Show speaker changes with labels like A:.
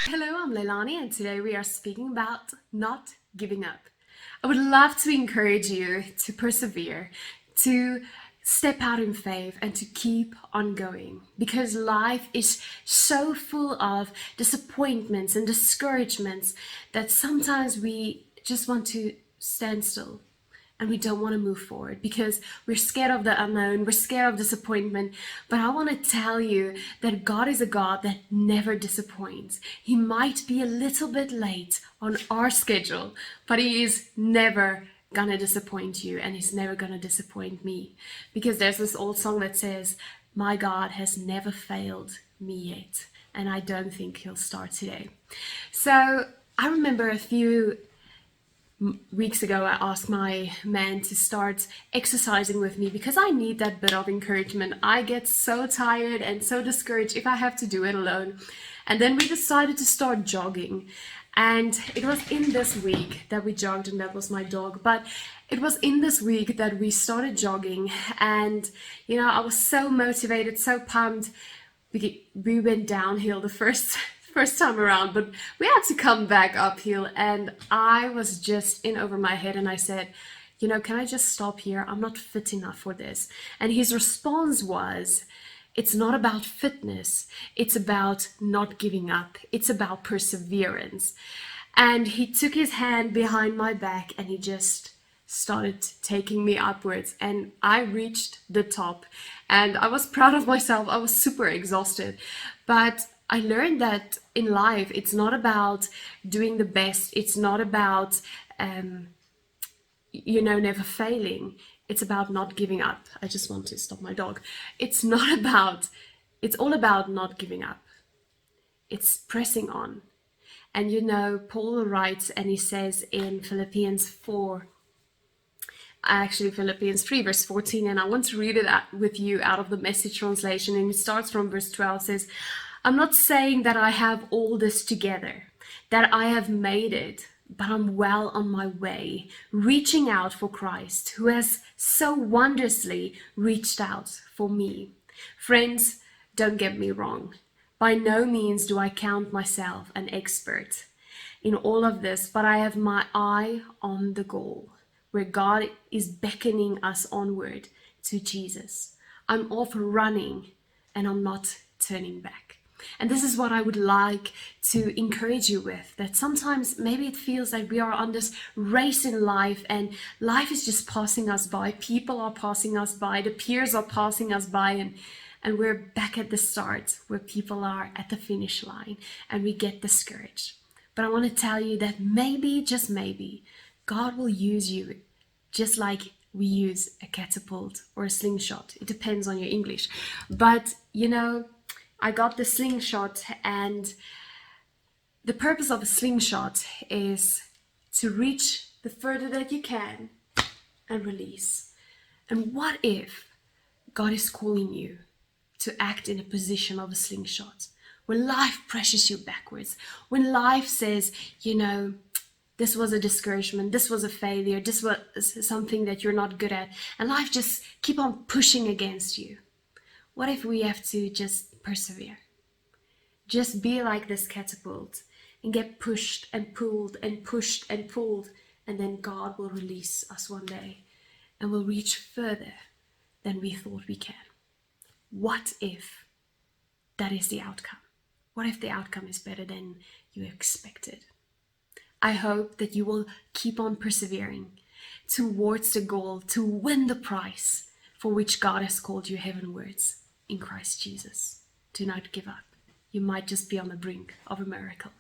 A: Hello, I'm Leilani, and today we are speaking about not giving up. I would love to encourage you to persevere, to step out in faith, and to keep on going because life is so full of disappointments and discouragements that sometimes we just want to stand still and we don't want to move forward because we're scared of the unknown, we're scared of disappointment. But I want to tell you that God is a God that never disappoints. He might be a little bit late on our schedule, but He is never gonna disappoint you, and He's never gonna disappoint me. Because there's this old song that says, "My God has never failed me yet," and I don't think He'll start today. So I remember a few weeks ago I asked my man to start exercising with me because I need that bit of encouragement. I get so tired and so discouraged if I have to do it alone. And then we decided to start jogging. And it was in this week that we jogged, and that was my dog. But it was in this week that we started jogging, and I was so motivated, so pumped. We went downhill the first time around, but we had to come back uphill, and I was just in over my head, and I said, can I just stop here? I'm not fit enough for this. And his response was, it's not about fitness, it's about not giving up, it's about perseverance. And he took his hand behind my back and he just started taking me upwards, and I reached the top, and I was proud of myself. I was super exhausted, but I learned that in life, it's not about doing the best. It's not about, never failing. It's about not giving up. I just want to stop my dog. It's all about not giving up. It's pressing on. And Paul writes, and he says in Philippians 3 verse 14, and I want to read it with you out of the Message translation. And it starts from verse 12, says, "I'm not saying that I have all this together, that I have made it, but I'm well on my way, reaching out for Christ, who has so wondrously reached out for me." Friends, don't get me wrong. By no means do I count myself an expert in all of this, but I have my eye on the goal, where God is beckoning us onward to Jesus. I'm off running, and I'm not turning back. And this is what I would like to encourage you with, that sometimes maybe it feels like we are on this race in life, and life is just passing us by. People are passing us by, the peers are passing us by, and we're back at the start where people are at the finish line, and we get discouraged. But I want to tell you that maybe, just maybe, God will use you just like we use a catapult or a slingshot. It depends on your English. But, I got the slingshot, and the purpose of a slingshot is to reach the further that you can and release. And what if God is calling you to act in a position of a slingshot? When life presses you backwards, when life says, this was a discouragement, this was a failure, this was something that you're not good at, and life just keep on pushing against you. What if we have to just persevere? Just be like this catapult and get pushed and pulled and pushed and pulled, and then God will release us one day and we'll reach further than we thought we can. What if that is the outcome? What if the outcome is better than you expected? I hope that you will keep on persevering towards the goal to win the prize for which God has called you heavenwards in Christ Jesus. Do not give up. You might just be on the brink of a miracle.